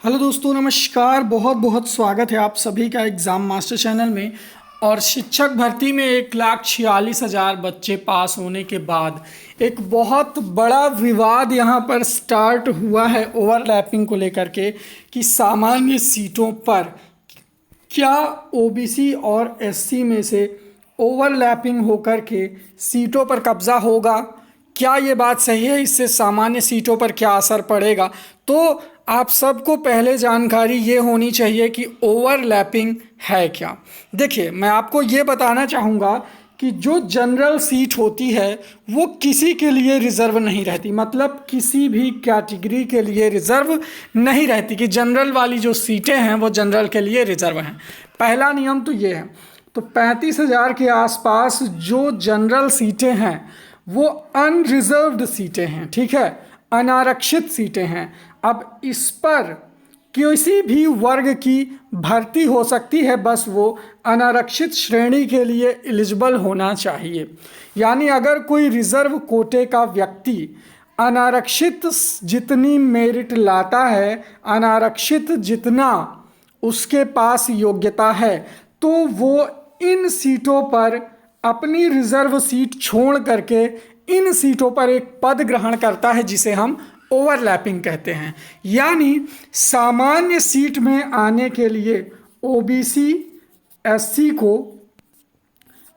Hello दोस्तों, नमस्कार। बहुत बहुत स्वागत है आप सभी का एग्ज़ाम मास्टर चैनल में। और शिक्षक भर्ती में 1,46,000 बच्चे पास होने के बाद एक बहुत बड़ा विवाद यहाँ पर स्टार्ट हुआ है ओवरलैपिंग को लेकर के कि सामान्य सीटों पर क्या ओबीसी और एससी में से ओवरलैपिंग होकर के सीटों पर कब्जा होगा। क्या ये बात सही है? इससे सामान्य सीटों पर क्या असर पड़ेगा? तो आप सबको पहले जानकारी ये होनी चाहिए कि ओवरलैपिंग है क्या। देखिए, मैं आपको ये बताना चाहूँगा कि जो जनरल सीट होती है वो किसी के लिए रिज़र्व नहीं रहती, मतलब किसी भी कैटेगरी के लिए रिज़र्व नहीं रहती कि जनरल वाली जो सीटें हैं वो जनरल के लिए रिज़र्व हैं। पहला नियम तो ये है। तो 35,000 के आसपास जो जनरल सीटें हैं वो अनरिजर्व्ड सीटें हैं, ठीक है, अनारक्षित सीटें हैं। अब इस पर किसी भी वर्ग की भर्ती हो सकती है, बस वो अनारक्षित श्रेणी के लिए एलिजिबल होना चाहिए। यानी अगर कोई रिजर्व कोटे का व्यक्ति अनारक्षित जितनी मेरिट लाता है, अनारक्षित जितना उसके पास योग्यता है, तो वो इन सीटों पर अपनी रिजर्व सीट छोड़ करके इन सीटों पर एक पद ग्रहण करता है जिसे हम ओवरलैपिंग कहते हैं। यानी सामान्य सीट में आने के लिए ओबीसी एससी को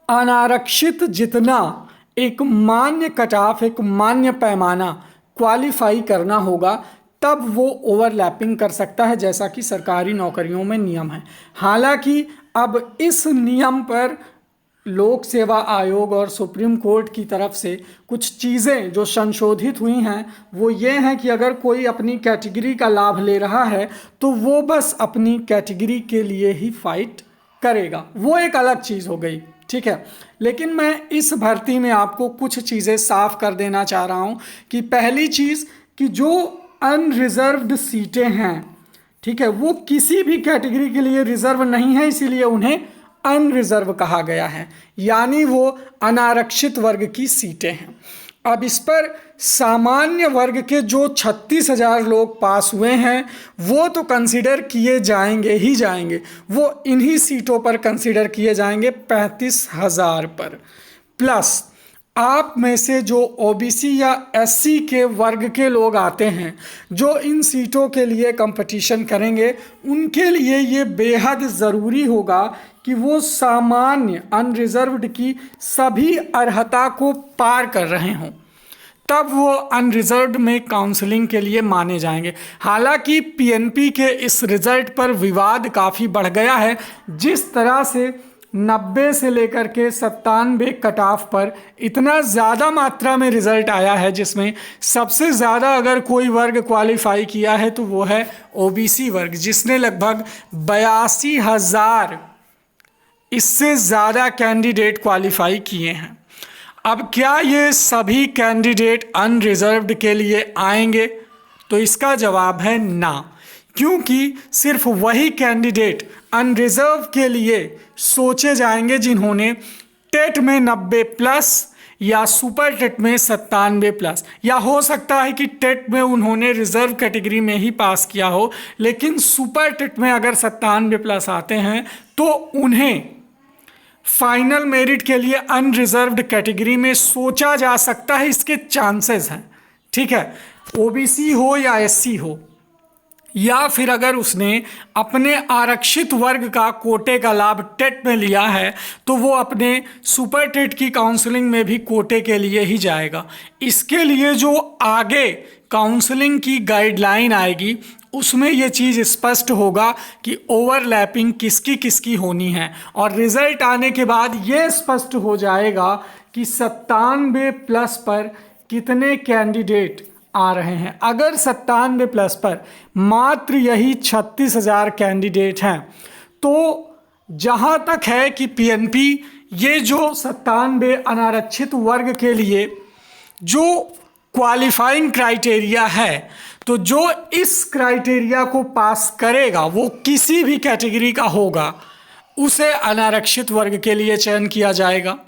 अनारक्षित जितना एक मान्य कट ऑफ, एक मान्य पैमाना क्वालिफाई करना होगा, तब वो ओवरलैपिंग कर सकता है, जैसा कि सरकारी नौकरियों में नियम है। हालांकि अब इस नियम पर लोक सेवा आयोग और सुप्रीम कोर्ट की तरफ से कुछ चीज़ें जो संशोधित हुई हैं वो ये हैं कि अगर कोई अपनी कैटेगरी का लाभ ले रहा है तो वो बस अपनी कैटेगरी के लिए ही फाइट करेगा, वो एक अलग चीज़ हो गई, ठीक है। लेकिन मैं इस भर्ती में आपको कुछ चीज़ें साफ कर देना चाह रहा हूँ कि पहली चीज़ कि जो अनरिजर्व्ड सीटें हैं, ठीक है, वो किसी भी कैटेगरी के लिए रिजर्व नहीं है, इसीलिए उन्हें अनरिजर्व कहा गया है, यानी वो अनारक्षित वर्ग की सीटें हैं। अब इस पर सामान्य वर्ग के जो 36,000 लोग पास हुए हैं वो तो कंसीडर किए जाएंगे ही जाएंगे, वो इन्हीं सीटों पर कंसीडर किए जाएंगे 35,000 पर। प्लस आप में से जो ओबीसी या एससी के वर्ग के लोग आते हैं जो इन सीटों के लिए कंपटीशन करेंगे, उनके लिए ये बेहद ज़रूरी होगा कि वो सामान्य अनरिजर्व्ड की सभी अर्हता को पार कर रहे हों, तब वो अनरिजर्व्ड में काउंसलिंग के लिए माने जाएंगे। हालांकि पीएनपी के इस रिज़ल्ट पर विवाद काफ़ी बढ़ गया है। जिस तरह से 90 से लेकर के 97 कट ऑफ पर इतना ज़्यादा मात्रा में रिज़ल्ट आया है, जिसमें सबसे ज़्यादा अगर कोई वर्ग क्वालिफाई किया है तो वो है ओबीसी वर्ग, जिसने लगभग 82,000 इससे ज़्यादा कैंडिडेट क्वालिफाई किए हैं। अब क्या ये सभी कैंडिडेट अनरिजर्व्ड के लिए आएंगे? तो इसका जवाब है ना, क्योंकि सिर्फ वही कैंडिडेट अनरिजर्व के लिए सोचे जाएंगे जिन्होंने टेट में 90 प्लस या सुपर टेट में 97 प्लस, या हो सकता है कि टेट में उन्होंने रिजर्व कैटेगरी में ही पास किया हो, लेकिन सुपर टेट में अगर 97 प्लस आते हैं तो उन्हें फाइनल मेरिट के लिए अनरिजर्व्ड कैटेगरी में सोचा जा सकता है, इसके चांसेस हैं, ठीक है, ओबीसी हो या एससी हो। या फिर अगर उसने अपने आरक्षित वर्ग का कोटे का लाभ टेट में लिया है तो वो अपने सुपर टेट की काउंसलिंग में भी कोटे के लिए ही जाएगा। इसके लिए जो आगे काउंसलिंग की गाइडलाइन आएगी उसमें ये चीज़ स्पष्ट होगा कि ओवरलैपिंग किसकी किसकी होनी है, और रिजल्ट आने के बाद ये स्पष्ट हो जाएगा कि 97 प्लस पर कितने कैंडिडेट आ रहे हैं। अगर 97 प्लस पर मात्र यही 36,000 कैंडिडेट हैं तो जहां तक है कि पीएनपी ये जो 97 अनारक्षित वर्ग के लिए जो क्वालिफाइंग क्राइटेरिया है, तो जो इस क्राइटेरिया को पास करेगा वो किसी भी कैटेगरी का होगा, उसे अनारक्षित वर्ग के लिए चयन किया जाएगा,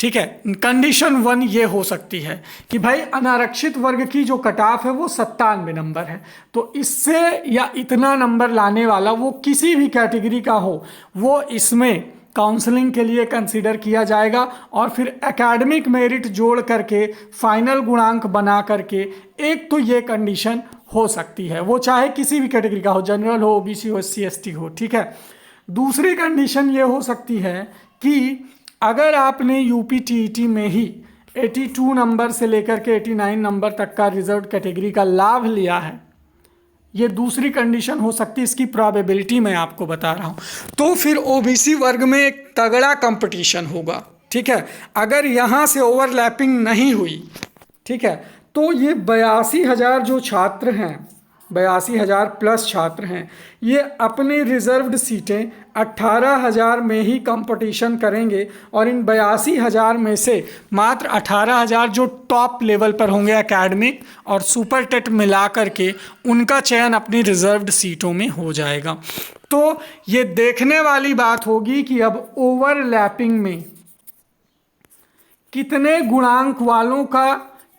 ठीक है। कंडीशन 1 ये हो सकती है कि भाई अनारक्षित वर्ग की जो कट ऑफ है वो 97 नंबर है, तो इससे या इतना नंबर लाने वाला वो किसी भी कैटेगरी का हो वो इसमें काउंसलिंग के लिए कंसीडर किया जाएगा और फिर एकेडमिक मेरिट जोड़ करके फाइनल गुणांक बना करके एक तो ये कंडीशन हो सकती है, वो चाहे किसी भी कैटेगरी का हो, जनरल हो, ओबीसी हो, एससी एसटी हो, ठीक है। दूसरी कंडीशन ये हो सकती है कि अगर आपने यूपीटीईटी में ही 82 नंबर से लेकर के 89 नंबर तक का रिजर्व कैटेगरी का लाभ लिया है, ये दूसरी कंडीशन हो सकती है, इसकी प्रोबेबिलिटी मैं आपको बता रहा हूँ। तो फिर ओबीसी वर्ग में एक तगड़ा कंपटीशन होगा, ठीक है। अगर यहाँ से ओवरलैपिंग नहीं हुई, ठीक है, तो ये 82,000 जो छात्र हैं, 82,000 प्लस छात्र हैं, ये अपनी रिजर्व्ड सीटें 18,000 में ही कंपटीशन करेंगे और इन 82,000 में से मात्र 18,000 जो टॉप लेवल पर होंगे एकेडमिक और सुपर टेट मिला करके उनका चयन अपनी रिजर्व्ड सीटों में हो जाएगा। तो ये देखने वाली बात होगी कि अब ओवरलैपिंग में कितने गुणांक वालों का,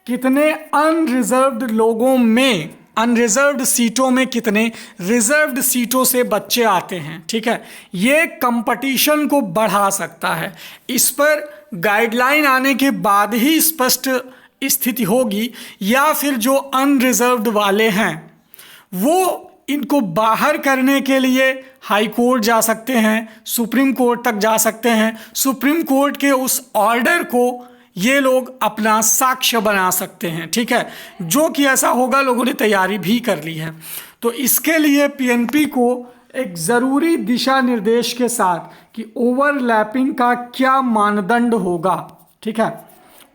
कितने अनरिजर्व्ड लोगों में, अनरिजर्व्ड सीटों में कितने रिजर्व्ड सीटों से बच्चे आते हैं, ठीक है। ये कंपटीशन को बढ़ा सकता है। इस पर गाइडलाइन आने के बाद ही स्पष्ट स्थिति होगी, या फिर जो अनरिजर्व्ड वाले हैं वो इनको बाहर करने के लिए हाई कोर्ट जा सकते हैं, सुप्रीम कोर्ट तक जा सकते हैं। सुप्रीम कोर्ट के उस ऑर्डर को ये लोग अपना साक्ष्य बना सकते हैं, ठीक है। जो कि ऐसा होगा, लोगों ने तैयारी भी कर ली है। तो इसके लिए पीएनपी को एक ज़रूरी दिशा निर्देश के साथ कि ओवरलैपिंग का क्या मानदंड होगा, ठीक है,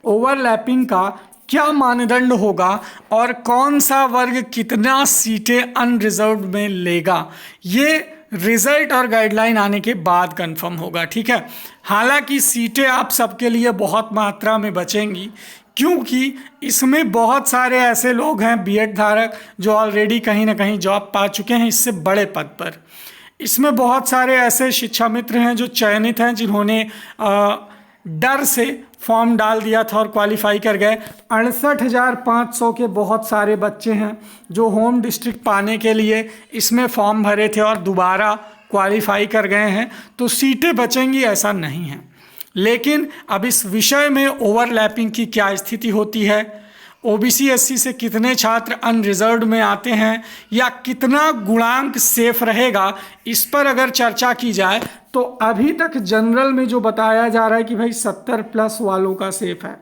ओवरलैपिंग का क्या मानदंड होगा और कौन सा वर्ग कितना सीटें अनरिजर्व्ड में लेगा, ये रिजल्ट और गाइडलाइन आने के बाद कंफर्म होगा, ठीक है। हालांकि सीटें आप सबके लिए बहुत मात्रा में बचेंगी, क्योंकि इसमें बहुत सारे ऐसे लोग हैं बीएड धारक जो ऑलरेडी कहीं ना कहीं जॉब पा चुके हैं इससे बड़े पद पर। इसमें बहुत सारे ऐसे शिक्षा मित्र हैं जो चयनित हैं, जिन्होंने डर से फॉर्म डाल दिया था और क्वालिफाई कर गए। 68,500 के बहुत सारे बच्चे हैं जो होम डिस्ट्रिक्ट पाने के लिए इसमें फॉर्म भरे थे और दोबारा क्वालिफाई कर गए हैं। तो सीटें बचेंगी ऐसा नहीं है, लेकिन अब इस विषय में ओवरलैपिंग की क्या स्थिति होती है, ओबीसी एससी से कितने छात्र अनरिजर्व्ड में आते हैं या कितना गुणांक सेफ रहेगा, इस पर अगर चर्चा की जाए तो अभी तक जनरल में जो बताया जा रहा है कि भाई 70 प्लस वालों का सेफ है।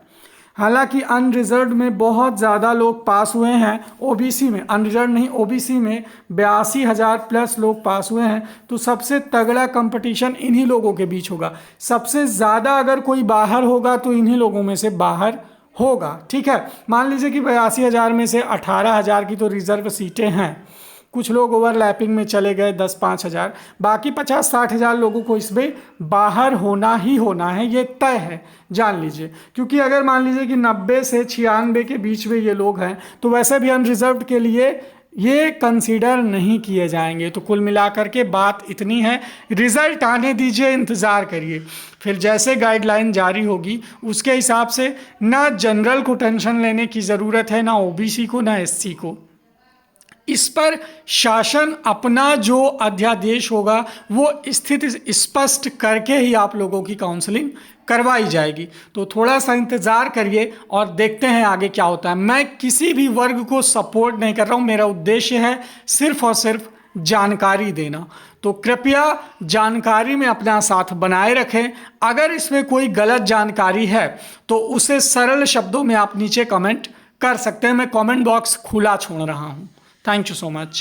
हालांकि अनरिजर्व्ड में बहुत ज़्यादा लोग पास हुए हैं, ओबीसी में, अनरिजर्व्ड नहीं ओबीसी में 82,000 प्लस लोग पास हुए हैं। तो सबसे तगड़ा कंपटीशन इन्हीं लोगों के बीच होगा। सबसे ज़्यादा अगर कोई बाहर होगा तो इन्हीं लोगों में से बाहर होगा, ठीक है। मान लीजिए कि 82,000 में से 18,000 की तो रिजर्व सीटें हैं, कुछ लोग ओवरलैपिंग में चले गए 10-5,000, बाकी 50-60,000 लोगों को इसमें बाहर होना ही होना है, ये तय है, जान लीजिए। क्योंकि अगर मान लीजिए कि 90 से 96 के बीच में ये लोग हैं तो वैसे भी अनरिजर्व्ड के लिए ये कंसीडर नहीं किए जाएंगे। तो कुल मिलाकर के बात इतनी है, रिजल्ट आने दीजिए, इंतज़ार करिए, फिर जैसे गाइडलाइन जारी होगी उसके हिसाब से ना जनरल को टेंशन लेने की ज़रूरत है, ना ओबीसी को, ना एससी को। इस पर शासन अपना जो अध्यादेश होगा वो स्थिति स्पष्ट करके ही आप लोगों की काउंसलिंग करवाई जाएगी। तो थोड़ा सा इंतज़ार करिए और देखते हैं आगे क्या होता है। मैं किसी भी वर्ग को सपोर्ट नहीं कर रहा हूँ, मेरा उद्देश्य है सिर्फ और सिर्फ जानकारी देना। तो कृपया जानकारी में अपना साथ बनाए रखें। अगर इसमें कोई गलत जानकारी है तो उसे सरल शब्दों में आप नीचे कमेंट कर सकते हैं। मैं कमेंट बॉक्स खुला छोड़ रहा हूँ। Thank you so much.